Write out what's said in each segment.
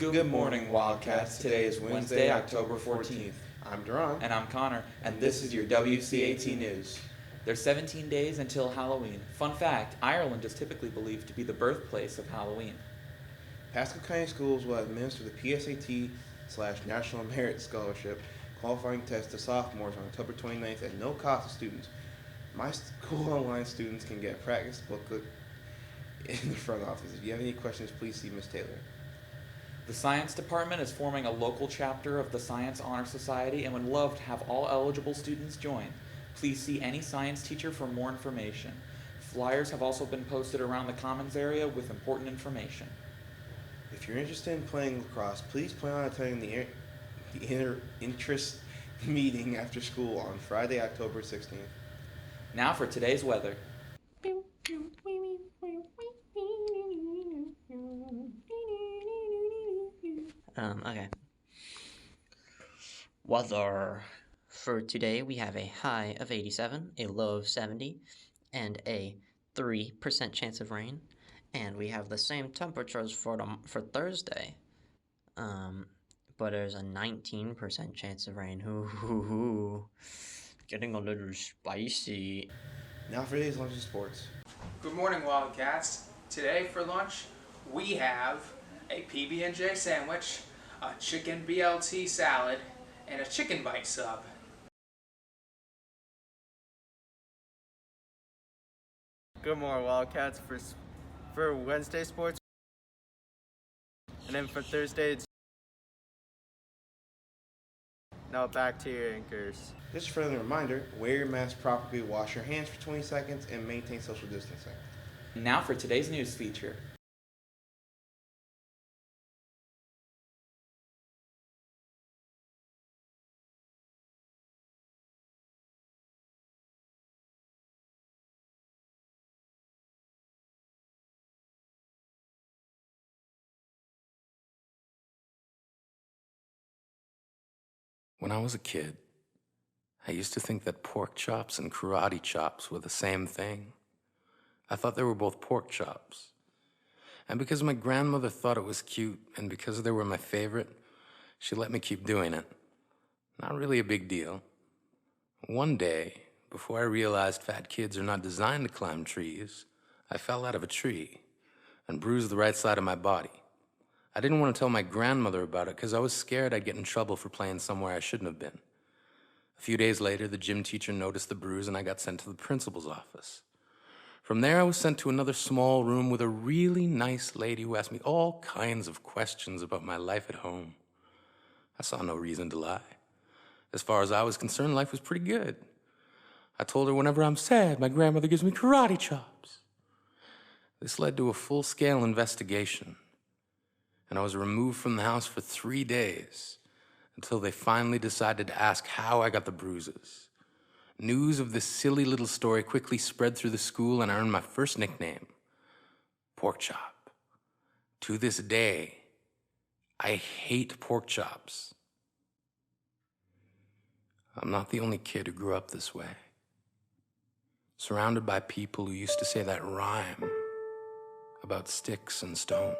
Good morning, Wildcats. Today is Wednesday, October 14th. I'm Duran. And I'm Connor, and this is your WCAT News. There's 17 days until Halloween. Fun fact, Ireland is typically believed to be the birthplace of Halloween. Pasco County Schools will administer the PSAT/National Merit Scholarship qualifying test to sophomores on October 29th at no cost to students. My school online students can get a practice booklet in the front office. If you have any questions, please see Ms. Taylor. The Science Department is forming a local chapter of the Science Honor Society and would love to have all eligible students join. Please see any science teacher for more information. Flyers have also been posted around the Commons area with important information. If you're interested in playing lacrosse, please plan on attending the inter-interest meeting after school on Friday, October 16th. Now for today's weather. Okay. Weather. For today, we have a high of 87, a low of 70, and a 3% chance of rain. And we have the same temperatures for Thursday. But there's a 19% chance of rain. Getting a little spicy. Now for today's lunch and sports. Good morning, Wildcats. Today for lunch, we have a PB&J sandwich, a chicken BLT salad, and a chicken bite sub. Good morning, Wildcats. For Wednesday sports, and then for Thursday, it's now back to your anchors. Just a friendly reminder, wear your mask properly, wash your hands for 20 seconds, and maintain social distancing. Now for today's news feature. When I was a kid, I used to think that pork chops and karate chops were the same thing. I thought they were both pork chops. And because my grandmother thought it was cute, and because they were my favorite, she let me keep doing it. Not really a big deal. One day, before I realized fat kids are not designed to climb trees, I fell out of a tree and bruised the right side of my body. I didn't want to tell my grandmother about it because I was scared I'd get in trouble for playing somewhere I shouldn't have been. A few days later, the gym teacher noticed the bruise and I got sent to the principal's office. From there, I was sent to another small room with a really nice lady who asked me all kinds of questions about my life at home. I saw no reason to lie. As far as I was concerned, life was pretty good. I told her whenever I'm sad, my grandmother gives me karate chops. This led to a full-scale investigation, and I was removed from the house for 3 days until they finally decided to ask how I got the bruises. News of this silly little story quickly spread through the school, and I earned my first nickname, Pork Chop. To this day, I hate pork chops. I'm not the only kid who grew up this way, surrounded by people who used to say that rhyme about sticks and stones.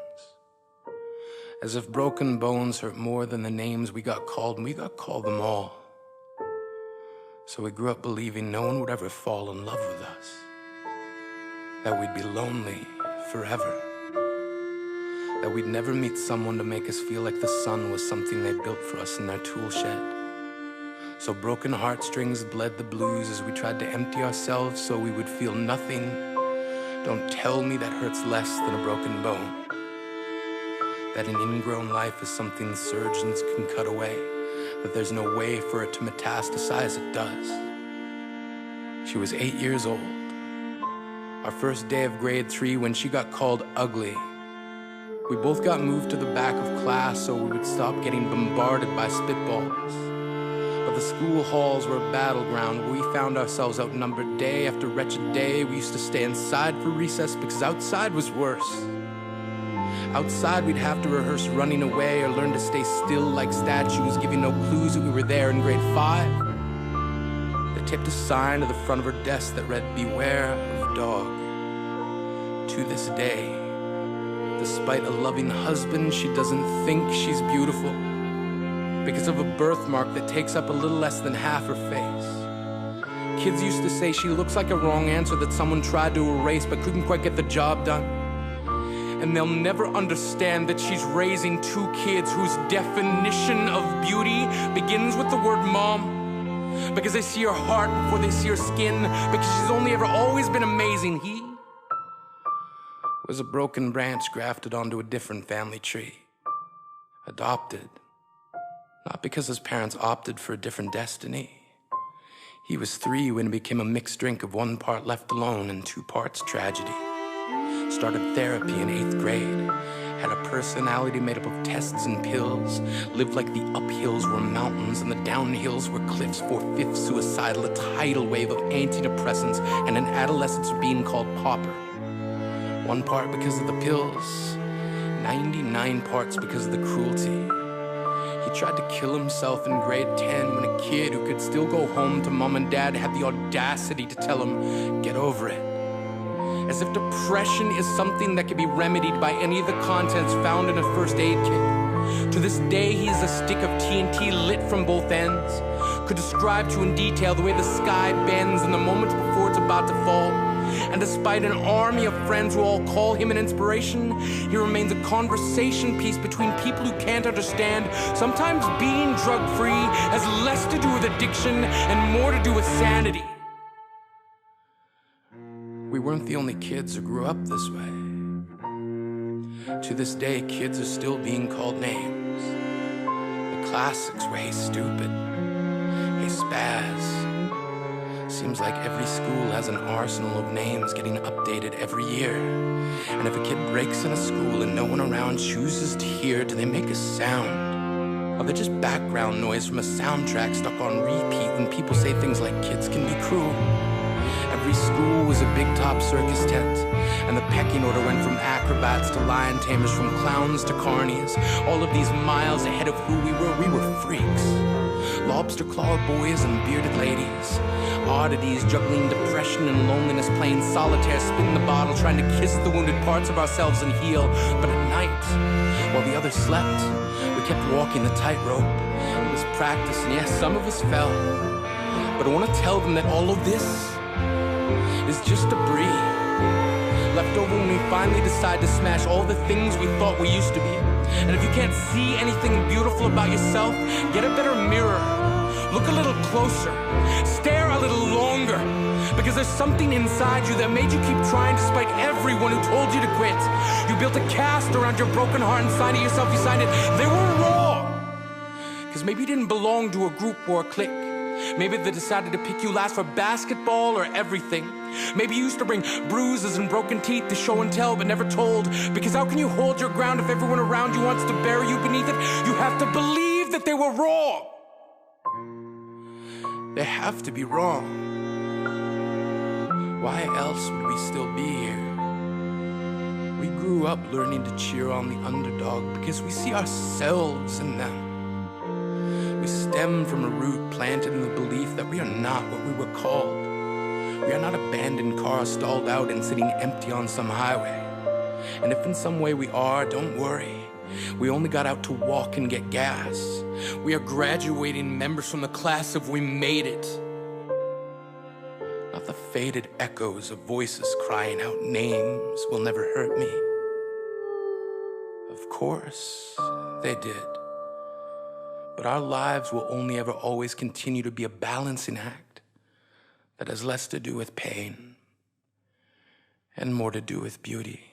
As if broken bones hurt more than the names we got called, and we got called them all. So we grew up believing no one would ever fall in love with us, that we'd be lonely forever, that we'd never meet someone to make us feel like the sun was something they built for us in their tool shed. So broken heartstrings bled the blues as we tried to empty ourselves so we would feel nothing. Don't tell me that hurts less than a broken bone. That an ingrown life is something surgeons can cut away, that there's no way for it to metastasize, it does. She was 8 years old, our first day of grade 3 when she got called ugly. We both got moved to the back of class so we would stop getting bombarded by spitballs. But the school halls were a battleground where we found ourselves outnumbered day after wretched day. We used to stay inside for recess because outside was worse. Outside, we'd have to rehearse running away or learn to stay still like statues, giving no clues that we were there in grade 5. They taped a sign to the front of her desk that read, "Beware of dog." To this day, Despite a loving husband, she doesn't think she's beautiful because of a birthmark that takes up a little less than half her face. Kids used to say she looks like a wrong answer that someone tried to erase but couldn't quite get the job done. And they'll never understand that she's raising two kids whose definition of beauty begins with the word mom, because they see her heart before they see her skin, because she's only ever always been amazing. He was a broken branch grafted onto a different family tree. Adopted, not because his parents opted for a different destiny. He was 3 when it became a mixed drink of 1 part left alone and 2 parts tragedy. Started therapy in 8th grade. Had a personality made up of tests and pills. Lived like the uphills were mountains and the downhills were cliffs. 4/5 suicidal, a tidal wave of antidepressants, and an adolescence being called pauper. 1 part because of the pills, 99 parts because of the cruelty. He tried to kill himself in grade 10 when a kid who could still go home to mom and dad had the audacity to tell him, get over it. As if depression is something that can be remedied by any of the contents found in a first aid kit. To this day, he is a stick of TNT lit from both ends. Could describe to in detail the way the sky bends in the moments before it's about to fall. And despite an army of friends who all call him an inspiration, he remains a conversation piece between people who can't understand. Sometimes being drug-free has less to do with addiction and more to do with sanity. We weren't the only kids who grew up this way. To this day, kids are still being called names. The classics were, hey stupid, hey spaz. Seems like every school has an arsenal of names getting updated every year. And if a kid breaks in a school and no one around chooses to hear, do they make a sound? Or they're just background noise from a soundtrack stuck on repeat when people say things like kids can be cruel. Every school was a big top circus tent, and the pecking order went from acrobats to lion tamers, from clowns to carnies. All of these miles ahead of who we were freaks. Lobster claw boys and bearded ladies. Oddities juggling depression and loneliness, playing solitaire, spin the bottle, trying to kiss the wounded parts of ourselves and heal. But at night, while the others slept, we kept walking the tightrope. It was practice, and yes, some of us fell. But I want to tell them that all of this is just debris left over when we finally decide to smash all the things we thought we used to be. And if you can't see anything beautiful about yourself, get a better mirror. Look a little closer. Stare a little longer. Because there's something inside you that made you keep trying despite everyone who told you to quit. You built a cast around your broken heart and signed it yourself. You signed it. They were wrong. Because maybe you didn't belong to a group or a clique. Maybe they decided to pick you last for basketball or everything. Maybe you used to bring bruises and broken teeth to show and tell but never told. Because how can you hold your ground if everyone around you wants to bury you beneath it? You have to believe that they were wrong. They have to be wrong. Why else would we still be here? We grew up learning to cheer on the underdog because we see ourselves in them. We stem from a root planted in the belief that we are not what we were called. We are not abandoned cars stalled out and sitting empty on some highway. And if in some way we are, don't worry. We only got out to walk and get gas. We are graduating members from the class of we made it. Not the faded echoes of voices crying out names will never hurt me. Of course, they did. But our lives will only ever always continue to be a balancing act that has less to do with pain and more to do with beauty.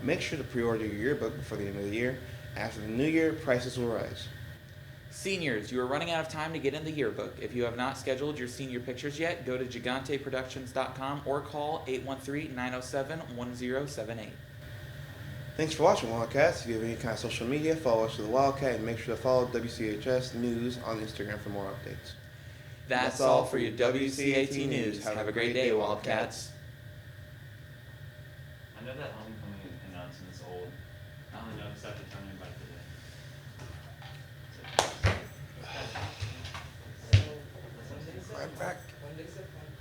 Make sure to pre-order your yearbook before the end of the year. After the new year, prices will rise. Seniors, you are running out of time to get in the yearbook. If you have not scheduled your senior pictures yet, go to giganteproductions.com or call 813-907-1078. Thanks for watching, Wildcats. If you have any kind of social media, follow us to the Wildcat and make sure to follow WCHS News on Instagram for more updates. That's all for your WCAT news. Have a great day, Wildcats. I know that homecoming announcement's old. I only noticed after turning back today.